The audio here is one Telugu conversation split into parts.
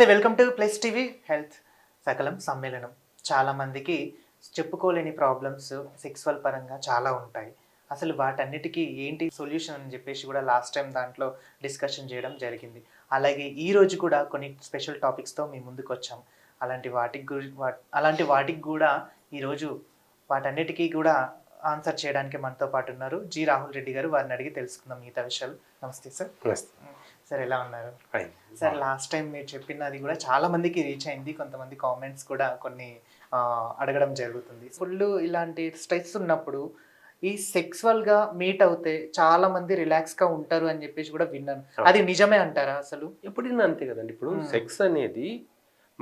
నమస్తే, welcome to Plus TV health సకలం సమ్మేళనం. చాలామందికి చెప్పుకోలేని ప్రాబ్లమ్స్ సెక్సువల్ పరంగా చాలా ఉంటాయి. అసలు వాటన్నిటికీ ఏంటి సొల్యూషన్ అని చెప్పేసి కూడా లాస్ట్ టైం దాంట్లో డిస్కషన్ చేయడం జరిగింది. అలాగే ఈరోజు కూడా కొన్ని స్పెషల్ టాపిక్స్తో మీ ముందుకు వచ్చాం. అలాంటి వాటికి కూడా ఈరోజు వాటన్నిటికీ కూడా ఆన్సర్ చేయడానికి మనతో పాటు ఉన్నారు జి రాహుల్ రెడ్డి గారు. వారిని అడిగి తెలుసుకుందాం మిగతా విషయాలు. నమస్తే సార్. సార్ ఎలా ఉన్నారు? సార్, లాస్ట్ టైం మీరు చెప్పినది కూడా చాలా మందికి రీచ్ అయింది. కొంతమంది కామెంట్స్ కూడా కొన్ని అడగడం జరుగుతుంది. ఫుల్ ఇలాంటి స్ట్రెస్ ఉన్నప్పుడు ఈ సెక్సువల్గా మీట్ అవుతే చాలా మంది రిలాక్స్గా ఉంటారు అని చెప్పేసి కూడా విన్నాను. అది నిజమే అంటారా? అసలు ఎప్పుడైనా అంతే కదండి. ఇప్పుడు సెక్స్ అనేది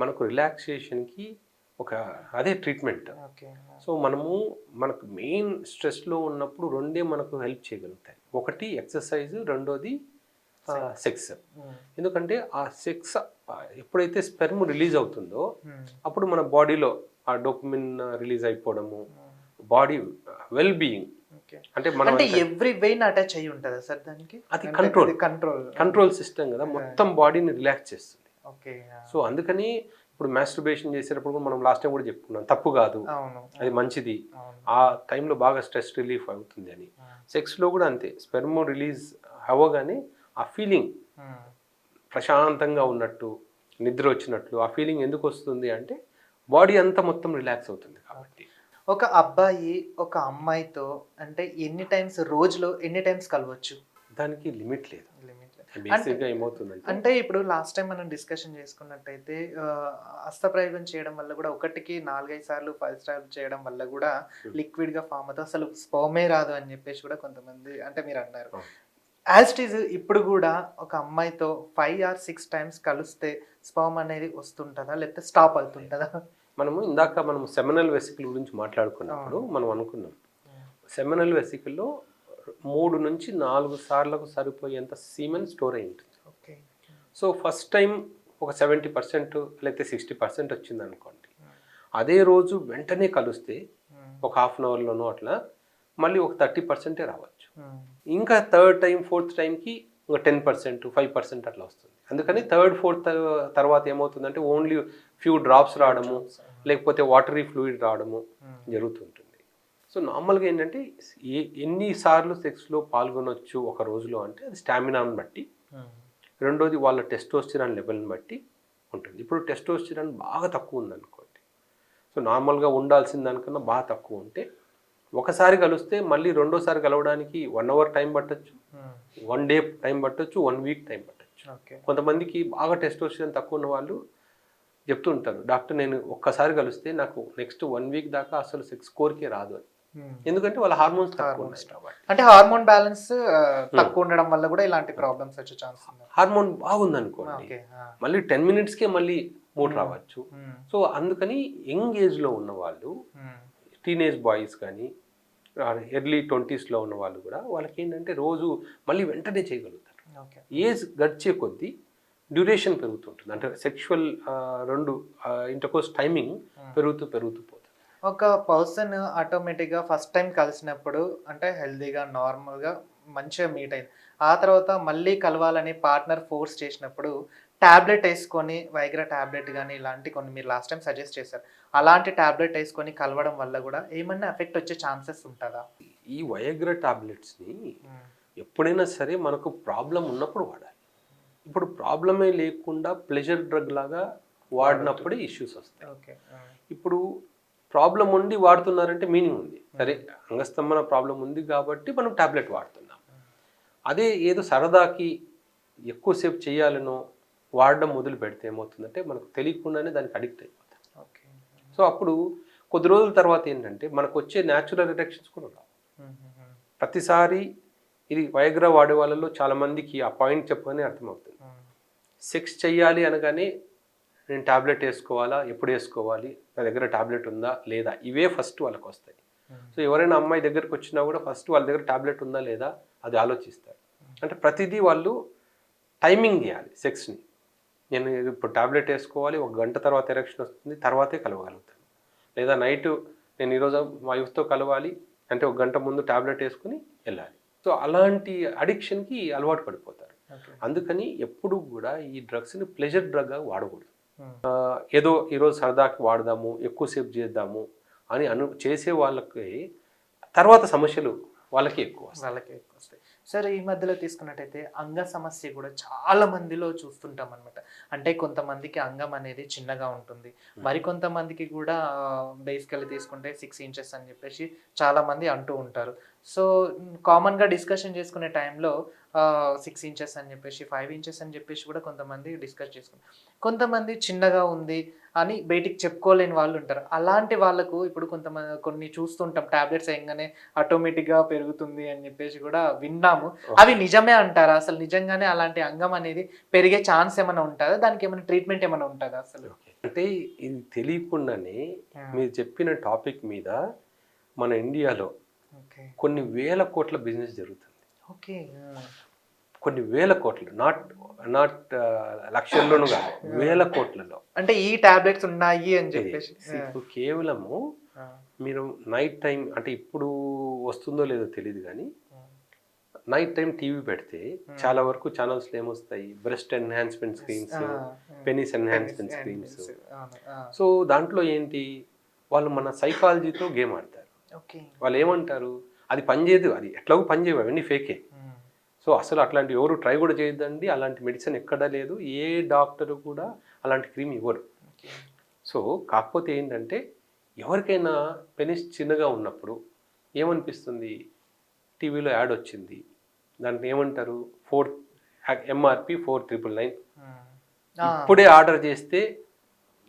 మనకు రిలాక్సేషన్కి ఒక అదే ట్రీట్మెంట్. సో మనకు మెయిన్ స్ట్రెస్లో ఉన్నప్పుడు రెండే మనకు హెల్ప్ చేయగలుగుతాయి. ఒకటి ఎక్సర్సైజ్, రెండోది సెక్స్. ఎందుకంటే ఆ సెక్స్ ఎప్పుడైతే స్పెర్మ్ రిలీజ్ అవుతుందో అప్పుడు మన బాడీలో ఆ డోపమిన్ రిలీజ్ అయిపోవడము, బాడీ వెల్ బీయింగ్ అంటే మనం ఎవ్రీ వెయిన్ అటాచ్ అయ్యి ఉంటుందా సార్ దానికి? అది కంట్రోల్ సిస్టమ్ కదా, మొత్తం బాడీని రిలాక్స్ చేస్తుంది. సో అందుకని ఇప్పుడు మాస్టర్బేషన్ చేసేటప్పుడు మనం లాస్ట్ టైం కూడా చెప్పుకున్నాం, తప్పు కాదు, అది మంచిది, ఆ టైంలో బాగా స్ట్రెస్ రిలీఫ్ అవుతుంది అని. సెక్స్లో కూడా అంతే, స్పెర్మ్ రిలీజ్ అవ్వగానే ఆ ఫీలింగ్ ప్రశాంతంగా ఉన్నట్టు, నిద్ర వచ్చినట్లు ఆ ఫీలింగ్ ఎందుకు వస్తుంది అంటే బాడీ అంతా మొత్తం రిలాక్స్ అవుతుంది కాబట్టి. ఒక అబ్బాయి ఒక అమ్మాయితో అంటే రోజులో ఎన్ని టైమ్స్ కలవచ్చు? దానికి లిమిట్ లేదు. బేసిక్గా ఏమవుతుందంటే, అంటే ఇప్పుడు లాస్ట్ టైం మనం డిస్కషన్ చేసుకున్నట్టయితే హస్తప్రయోగం చేయడం వల్ల కూడా ఒకటికి 4-5 సార్లు 10 సార్లు చేయడం వల్ల కూడా లిక్విడ్గా ఫామ్ అవుతుంది, అసలు స్పర్మే రాదు అని చెప్పేసి కూడా కొంతమంది అంటే మీరు అన్నారు. యాజ్ ఇట్ ఈజ్ ఇప్పుడు కూడా ఒక అమ్మాయితో 5 or 6 టైమ్స్ కలిస్తే స్పర్మ్ అనేది వస్తుంటుందా, లేకపోతే స్టాప్ అవుతుంటుందా? మనం సెమినల్ వెసికల్ గురించి మాట్లాడుకున్నప్పుడు మనం అనుకున్నాం, సెమినల్ వెసికల్లో 3 నుంచి 4 సార్లకు సరిపోయేంత సీమెన్ స్టోర్ అయి ఉంటుంది. సో ఫస్ట్ టైం ఒక 70% లేకపోతే 60% వచ్చింది అనుకోండి, అదే రోజు వెంటనే కలిస్తే ఒక హాఫ్ అన్ అవర్లోనో అట్లా మళ్ళీ ఒక 30% రావచ్చు. ఇంకా థర్డ్ టైం, ఫోర్త్ టైంకి ఒక 10%, 5% అట్లా వస్తుంది. అందుకని థర్డ్, ఫోర్త్ తర్వాత ఏమవుతుందంటే ఓన్లీ ఫ్యూ డ్రాప్స్ రావడము, లేకపోతే వాటరీ ఫ్లూయిడ్ రావడము జరుగుతుంటుంది. సో నార్మల్గా ఏంటంటే ఎన్నిసార్లు సెక్స్లో పాల్గొనవచ్చు ఒక రోజులో అంటే అది స్టామినాను బట్టి, రెండోది వాళ్ళ టెస్టోస్టిరాన్ లెవెల్ని బట్టి ఉంటుంది. ఇప్పుడు టెస్టోస్టిరాన్ బాగా తక్కువ ఉందనుకోండి, సో నార్మల్గా ఉండాల్సిన దానికన్నా బాగా తక్కువ ఉంటే ఒకసారి కలిస్తే మళ్ళీ రెండోసారి కలవడానికి 1 అవర్ టైం పట్టచ్చు, 1 డే టైం పట్టచ్చు, 1 వీక్ టైం పట్టచ్చు. కొంతమందికి బాగా టెస్టోస్టిరాన్ తక్కువ ఉన్న వాళ్ళు చెప్తూ ఉంటారు, డాక్టర్ నేను ఒక్కసారి కలిస్తే నాకు నెక్స్ట్ 1 వీక్ దాకా అసలు సెక్స్ కోరికే రాదు అని. ఎందుకంటే వాళ్ళ హార్మోన్స్ తక్కువ ఉన్నాయి కాబట్టి. అంటే హార్మోన్ బ్యాలెన్స్ తక్కువ ఉండడం వల్ల కూడా ఇలాంటి ప్రాబ్లమ్స్ వచ్చే ఛాన్స్ ఉంది. హార్మోన్ బాగుంది అనుకోండి, మళ్ళీ 10 minutesకే మళ్ళీ మూడ్ రావచ్చు. సో అందుకని యంగ్ ఏజ్లో ఉన్న వాళ్ళు, టీనేజ్ బాయ్స్ కానీ ఎర్లీ 20sలో ఉన్న వాళ్ళు కూడా వాళ్ళకి ఏంటంటే రోజు మళ్ళీ వెంటనే చేయగలుగుతారు. ఏజ్ గడిచే కొద్దీ డ్యూరేషన్ పెరుగుతుంటుంది, అంటే సెక్షువల్ ఇంటర్కోర్స్ టైమింగ్ పెరుగుతూ పోతుంది. ఒక పర్సన్ ఆటోమేటిక్గా ఫస్ట్ టైం కలిసినప్పుడు అంటే హెల్తీగా నార్మల్గా మంచిగా మీట్ అయింది, ఆ తర్వాత మళ్ళీ కలవాలని పార్ట్నర్ ఫోర్స్ చేసినప్పుడు ట్యాబ్లెట్ వేసుకొని, వైగ్రా ట్యాబ్లెట్ కానీ ఇలాంటి కొన్ని మీరు లాస్ట్ టైం సజెస్ట్ చేశారు, అలాంటి ట్యాబ్లెట్ వేసుకొని కలవడం వల్ల కూడా ఏమన్నా ఎఫెక్ట్ వచ్చే ఛాన్సెస్ ఉంటుందా? ఈ వైగ్రా ట్యాబ్లెట్స్ని ఎప్పుడైనా సరే మనకు ప్రాబ్లం ఉన్నప్పుడు వాడాలి. ఇప్పుడు ప్రాబ్లమే లేకుండా ప్లెజర్ డ్రగ్ లాగా వాడినప్పుడే ఇష్యూస్ వస్తాయి. ఇప్పుడు ప్రాబ్లం ఉండి వాడుతున్నారంటే మీనింగ్ ఉంది, సరే అంగస్తంభన ప్రాబ్లం ఉంది కాబట్టి మనం ట్యాబ్లెట్ వాడుతున్నాం. అదే ఏదో సరదాకి ఎక్కువసేపు చేయాలనో వాడడం మొదలు పెడితే ఏమవుతుందంటే మనకు తెలియకుండానే దానికి అడిక్ట్ అయిపోతాం. సో అప్పుడు కొద్ది రోజుల తర్వాత ఏంటంటే మనకు వచ్చే న్యాచురల్ రియాక్షన్స్ కూడా రావు. ప్రతిసారి ఇది వైగ్రా వాడే వాళ్ళలో చాలామందికి ఆ పాయింట్ చెప్పగానే అర్థమవుతుంది, సెక్స్ చెయ్యాలి అనగానే నేను ట్యాబ్లెట్ వేసుకోవాలా, ఎప్పుడు వేసుకోవాలి, నా దగ్గర ట్యాబ్లెట్ ఉందా లేదా, ఇవే ఫస్ట్ వాళ్ళకి వస్తాయి. సో ఎవరైనా అమ్మాయి దగ్గరకు వచ్చినా కూడా ఫస్ట్ వాళ్ళ దగ్గర ట్యాబ్లెట్ ఉందా లేదా అది ఆలోచిస్తారు. అంటే ప్రతిదీ వాళ్ళు టైమింగ్ చేయాలి సెక్స్ని. నేను ఇప్పుడు ట్యాబ్లెట్ వేసుకోవాలి, 1 గంట తర్వాత ఎరెక్షన్ వస్తుంది, తర్వాతే కలవగలుగుతాను, లేదా నైట్ నేను ఈరోజు వైఫ్తో కలవాలి అంటే 1 గంట ముందు ట్యాబ్లెట్ వేసుకుని వెళ్ళాలి. సో అలాంటి అడిక్షన్కి అలవాటు పడిపోతారు. ఓకే. అందుకని ఎప్పుడు కూడా ఈ డ్రగ్స్ని ప్లెజర్ డ్రగ్గా వాడకూడదు. ఏదో ఈరోజు సరదాకి వాడదాము, ఎక్కువసేపు చేద్దాము అని చేసే వాళ్ళకి తర్వాత సమస్యలు వాళ్ళకి ఎక్కువ వస్తాయి. వాళ్ళకి ఎక్కువ వస్తాయి. సరే, ఈ మధ్యలో తీసుకున్నట్టయితే అంగ సమస్య కూడా చాలా మందిలో చూస్తుంటాం అనమాట. అంటే కొంతమందికి అంగం అనేది చిన్నగా ఉంటుంది, మరికొంతమందికి కూడా బేసికల్లీ తీసుకుంటే 6 ఇంచెస్ అని చెప్పేసి చాలా మంది అంటూ ఉంటారు. సో కామన్గా డిస్కషన్ చేసుకునే టైంలో 6 ఇంచెస్ అని చెప్పేసి 5 ఇంచెస్ అని చెప్పేసి కూడా కొంతమంది డిస్కస్ చేసుకుంటారు. కొంతమంది చిన్నగా ఉంది అని బయటికి చెప్పుకోలేని వాళ్ళు ఉంటారు. అలాంటి వాళ్ళకు ఇప్పుడు కొన్ని చూస్తుంటాం, టాబ్లెట్స్ వేయగానే ఆటోమేటిక్గా పెరుగుతుంది అని చెప్పేసి కూడా విన్నాము. అవి నిజమే అంటారా? అసలు నిజంగానే అలాంటి అంగం అనేది పెరిగే ఛాన్స్ ఏమైనా ఉంటుందా? దానికి ఏమైనా ట్రీట్మెంట్ ఏమైనా ఉంటుందా అసలు? అంటే ఇది తెలియకుండానే మీరు చెప్పిన టాపిక్ మీద మన ఇండియాలో కొన్ని వేల కోట్ల బిజినెస్ జరుగుతుంది. ఓకే. కొన్ని వేల కోట్లు, నాట్ లక్షల్లోనూ కాదు, వేల కోట్లలో. అంటే ఈ టాబ్లెట్స్ ఉన్నాయి అని చెప్పేసి ఇప్పుడు కేవలము మీరు నైట్ టైం, అంటే ఇప్పుడు వస్తుందో లేదో తెలియదు కానీ నైట్ టైం టీవీ పెడితే చాలా వరకు ఛానల్స్లో ఏమొస్తాయి, breast enhancement screens, penis enhancement screens. So దాంట్లో ఏంటి, వాళ్ళు మన సైకాలజీతో గేమ్ ఆడతారు. వాళ్ళు ఏమంటారు, అది పనిచేయదు, అది ఎట్లాగో పనిచేయవు, అవన్నీ ఫేకే. సో అసలు అట్లాంటి ఎవరు ట్రై కూడా చేయొద్దండి, అలాంటి మెడిసిన్ ఎక్కడా లేదు, ఏ డాక్టర్ కూడా అలాంటి క్రీమ్ ఇవ్వరు. సో కాకపోతే ఏంటంటే ఎవరికైనా పెనిస్ చిన్నగా ఉన్నప్పుడు ఏమనిపిస్తుంది, టీవీలో యాడ్ వచ్చింది, దాంట్లో ఏమంటారు, MRP 4,999, ఇప్పుడే ఆర్డర్ చేస్తే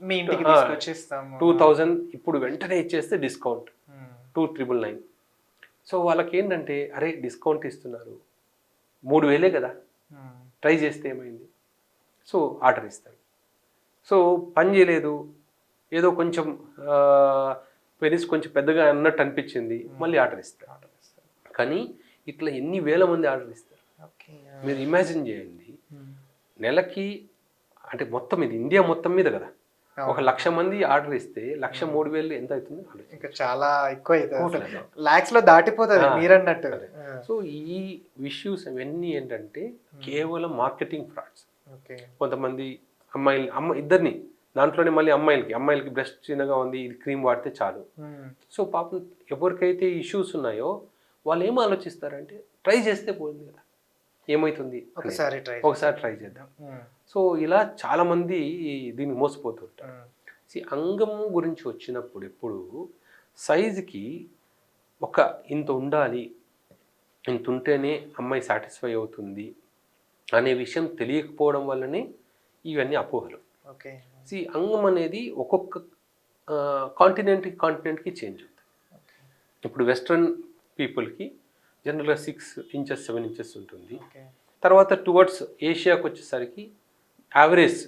మీ ఇంటికి తీసుకొచ్చేస్తాము 2,000, ఇప్పుడు వెంటనే ఇచ్చేస్తే డిస్కౌంట్ 2,999. సో వాళ్ళకి ఏంటంటే అరే డిస్కౌంట్ ఇస్తున్నారు, 3,000 కదా, ట్రై చేస్తే ఏమైంది, సో ఆర్డర్ ఇస్తారు. సో పని చేయలేదు, ఏదో కొంచెం పెనిస్ కొంచెం పెద్దగా అన్నట్టు అనిపించింది, మళ్ళీ ఆర్డర్ ఇస్తారు. కానీ ఇట్లా ఎన్ని వేల మంది ఆర్డర్ ఇస్తారు. మీరు ఇమాజిన్ చేయండి, నెలకి, అంటే మొత్తం ఇది ఇండియా మొత్తం మీద కదా, 1,00,000 మంది ఆర్డర్ ఇస్తే 1,03,000 ఎంత అవుతుంది, ఇంకా చాలా ఎక్కువ అవుతుంది, లాక్స్ లో దాటిపోతుంది మీరన్నట్టు. సో ఈ ఇష్యూస్ అవన్నీ ఏంటంటే కేవలం మార్కెటింగ్ ఫ్రాడ్స్. కొంతమంది ఇద్దరిని దాంట్లోనే మళ్ళీ అమ్మాయిలకి బ్రెస్ట్ చిన్నగా ఉంది, ఇది క్రీమ్ వాడితే చాలు. సో పాపం ఎవరికైతే ఇష్యూస్ ఉన్నాయో వాళ్ళు ఏం ఆలోచిస్తారంటే ట్రై చేస్తే పోయింది కదా, ఏమవుతుంది ఒకసారి ట్రై చేద్దాం. సో ఇలా చాలా మంది దీన్ని మోసపోతుంటారు. అంగం గురించి వచ్చినప్పుడు ఎప్పుడు సైజుకి ఇంత ఉండాలి, ఇంత ఉంటేనే అమ్మాయి సాటిస్ఫై అవుతుంది అనే విషయం తెలియకపోవడం వల్లనే ఇవన్నీ అపోహలు. అంగం అనేది ఒక్కొక్క కాంటినెంట్కి చేంజ్ అవుతుంది. ఇప్పుడు వెస్ట్రన్ పీపుల్కి జనరల్గా 6 ఇంచెస్ 7 ఇంచెస్ ఉంటుంది. తర్వాత టువర్డ్స్ ఏషియాకి వచ్చేసరికి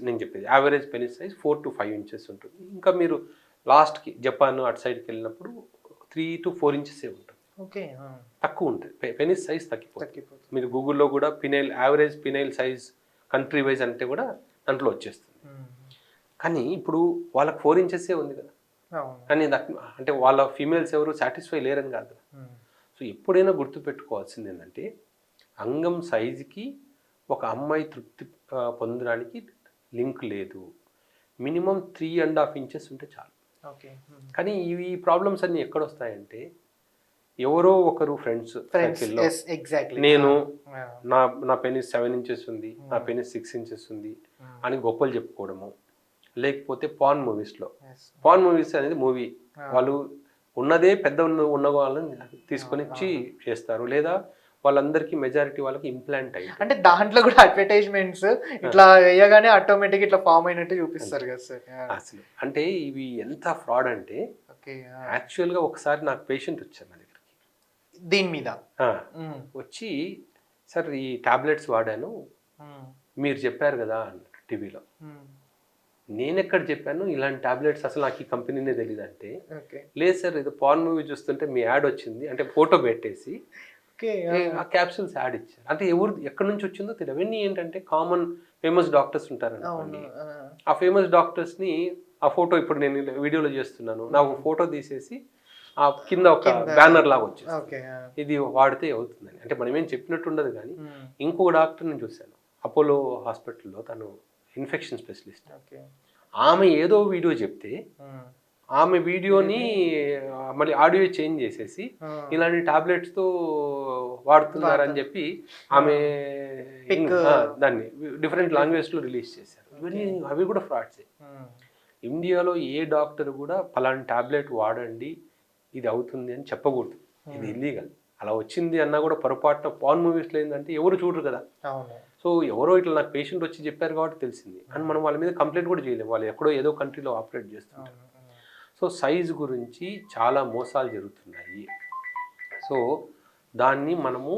నేను చెప్పేది average penis size 4 to 5 inches ఉంటుంది. ఇంకా మీరు లాస్ట్కి జపాన్ అటు సైడ్కి వెళ్ళినప్పుడు 3 to 4 ఇంచెస్ ఉంటుంది. తక్కువ ఉంటుంది, పెనిస్ సైజ్ తగ్గిపోతుంది. మీరు గూగుల్లో కూడా average penile size country wise అంటే కూడా దాంట్లో వచ్చేస్తుంది. కానీ ఇప్పుడు వాళ్ళకి 4 ఇంచెసే ఉంది కదా, కానీ అంటే వాళ్ళ ఫీమేల్స్ ఎవరు సాటిస్ఫై లేరని కాదు కదా. సో ఎప్పుడైనా గుర్తుపెట్టుకోవాల్సింది ఏంటంటే అంగం సైజుకి ఒక అమ్మాయి తృప్తి పొందడానికి లింక్ లేదు. మినిమం 3.5 ఇంచెస్ ఉంటే చాలు. కానీ ఈ ప్రాబ్లమ్స్ అన్నీ ఎక్కడ వస్తాయంటే ఎవరో ఒకరు ఫ్రెండ్స్ సర్కిల్లో నేను నా పెనిస్ 7 ఇంచెస్ ఉంది, నా పెనిస్ 6 ఇంచెస్ ఉంది అని గొప్పలు చెప్పుకోవడము. లేకపోతే పాన్ మూవీస్ అనేది మూవీ, వాళ్ళు ఉన్నదే పెద్ద ఉన్న వాళ్ళని తీసుకొని చేస్తారు, లేదా వాళ్ళందరికీ మెజారిటీ వాళ్ళకి ఇంప్లాంట్ అయ్యి, అంటే దాంట్లో కూడా అడ్వర్టైజ్మెంట్స్ ఇట్లా వేయగానే ఆటోమేటిక్ ఇట్లా ఫామ్ అయినట్టు చూపిస్తారు కదా సార్. అసలు అంటే ఇవి ఎంత ఫ్రాడ్ అంటే యాక్చువల్గా ఒకసారి నాకు పేషెంట్ వచ్చారు నా దగ్గరికి దీని మీద వచ్చి, సార్ ఈ టాబ్లెట్స్ వాడాను, మీరు చెప్పారు కదా అన్నట్టు టీవీలో. నేను ఎక్కడ చెప్పాను ఇలాంటి టాబ్లెట్స్, అసలు నాకు ఈ కంపెనీనే తెలియదు అంటే, లేదు సార్ ఇది పాన్ మూవీ చూస్తుంటే మీ యాడ్ వచ్చింది అంటే ఫోటో పెట్టేసి ఆ క్యాప్సూల్స్ యాడ్ ఇచ్చారు. అంటే ఎక్కడి నుంచి వచ్చిందో తెలియదు. అవన్నీ ఏంటంటే కామన్ ఫేమస్ డాక్టర్స్ ఉంటారు అనుకోండి, ఆ ఫేమస్ డాక్టర్స్ని ఆ ఫోటో, ఇప్పుడు నేను వీడియోలో చేస్తున్నాను, నాకు ఫోటో తీసేసి ఆ కింద ఒక బ్యానర్ లాగా వచ్చేసి ఇది వాడితే అవుతుందని. అంటే మనం ఏం చెప్పినట్టు ఉండదు. కానీ ఇంకొక డాక్టర్ని చూశాను, అపోలో హాస్పిటల్లో తను ఇన్ఫెక్షన్ స్పెషలిస్ట్. ఓకే. ఆమె ఏదో వీడియో చెప్తే ఆమె వీడియోని మళ్ళీ ఆడియో చేంజ్ చేసేసి ఇలాంటి టాబ్లెట్స్తో వాడుతున్నారని చెప్పి ఆమె దాన్ని డిఫరెంట్ లాంగ్వేజ్లో రిలీజ్ చేశారు. ఇవన్నీ అవి కూడా ఫ్రాడ్సే. ఇండియాలో ఏ డాక్టర్ కూడా పలాంటి టాబ్లెట్ వాడండి ఇది అవుతుంది అని చెప్పకూడదు. ఇది ఇల్లీగల్. అలా వచ్చింది అన్నా కూడా పొరపాటున పాన్ మూవీస్లో ఏంటంటే ఎవరు చూడరు కదా. సో ఎవరో ఇట్లా నాకు పేషెంట్ వచ్చి చెప్పారు కాబట్టి తెలిసింది అని మనం వాళ్ళ మీద కంప్లైంట్ కూడా చేయలేము. వాళ్ళు ఎక్కడో ఏదో కంట్రీలో ఆపరేట్ చేస్తుంటారు. సో సైజు గురించి చాలా మోసాలు జరుగుతున్నాయి. సో దాన్ని మనము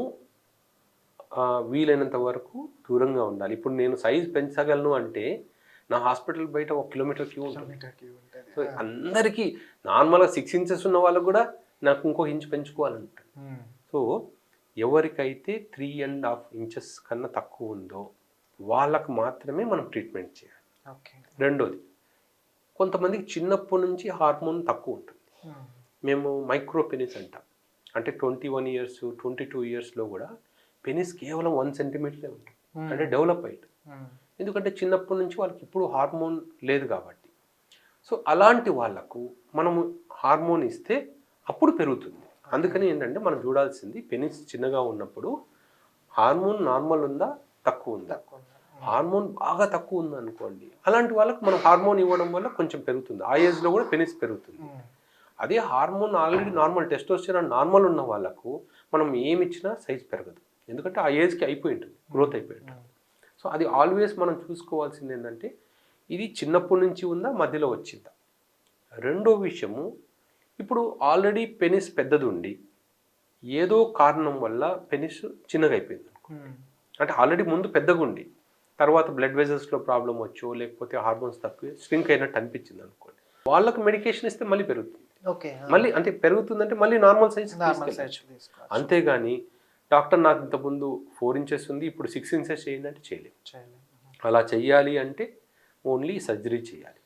వీలైనంత వరకు దూరంగా ఉండాలి. ఇప్పుడు నేను సైజు పెంచగలను అంటే నా హాస్పిటల్ బయట 1 కిలోమీటర్ క్యూ ఉంటుంది. సో అందరికీ నార్మల్గా 6 ఇంచెస్ ఉన్న వాళ్ళకు కూడా నాకు ఇంకో ఇంచు పెంచుకోవాలంటారు. సో ఎవరికైతే 3.5 ఇంచెస్ కన్నా తక్కువ ఉందో వాళ్ళకు మాత్రమే మనం ట్రీట్మెంట్ చేయాలి. రెండోది, కొంతమందికి చిన్నప్పటి నుంచి హార్మోన్ తక్కువ ఉంటుంది. మేము మైక్రో పెనిస్ అంటాం. అంటే 21 ఇయర్స్ 22 ఇయర్స్లో కూడా పెనిస్ కేవలం 1 సెంటీమీటరే ఉంటుంది. అంటే డెవలప్ అయ్యింది. ఎందుకంటే చిన్నప్పటి నుంచి వాళ్ళకి ఇప్పుడు హార్మోన్ లేదు కాబట్టి. సో అలాంటి వాళ్ళకు మనము హార్మోన్ ఇస్తే అప్పుడు పెరుగుతుంది. అందుకని ఏంటంటే మనం చూడాల్సింది పెనిస్ చిన్నగా ఉన్నప్పుడు హార్మోన్ నార్మల్ ఉందా తక్కువ ఉందా. హార్మోన్ బాగా తక్కువ ఉంది అనుకోండి, అలాంటి వాళ్ళకి మనం హార్మోన్ ఇవ్వడం వల్ల కొంచెం పెరుగుతుంది. ఆ ఏజ్లో కూడా పెనిస్ పెరుగుతుంది. అదే hormone already normal testosterone normal ఉన్న వాళ్ళకు మనం ఏమి ఇచ్చినా సైజ్ పెరగదు. ఎందుకంటే ఆ ఏజ్కి అయిపోయి ఉంటుంది, గ్రోత్ అయిపోయి ఉంటుంది. సో అది ఆల్వేస్ మనం చూసుకోవాల్సింది ఏంటంటే ఇది చిన్నప్పటి నుంచి ఉందా మధ్యలో వచ్చిందా. రెండో విషయము, ఇప్పుడు ఆల్రెడీ పెనిస్ పెద్దది ఉండి ఏదో కారణం వల్ల పెనిస్ చిన్నగా అయిపోయింది అనుకోండి. అంటే ఆల్రెడీ ముందు పెద్దగా ఉండి తర్వాత బ్లడ్ వెజల్స్లో ప్రాబ్లం వచ్చో లేకపోతే హార్మోన్స్ తక్కువ స్ట్రింక్ అయినట్టు అనిపించింది అనుకోండి, వాళ్ళకు మెడికేషన్ ఇస్తే మళ్ళీ పెరుగుతుంది. మళ్ళీ అంటే పెరుగుతుందంటే మళ్ళీ నార్మల్ సైజ్. అంతేగాని డాక్టర్ నాకు ఇంతకుముందు 4 ఇంచెస్ ఉంది ఇప్పుడు 6 ఇంచెస్ చేయండి అంటే చేయలేము. అలా చెయ్యాలి అంటే ఓన్లీ సర్జరీ చేయాలి.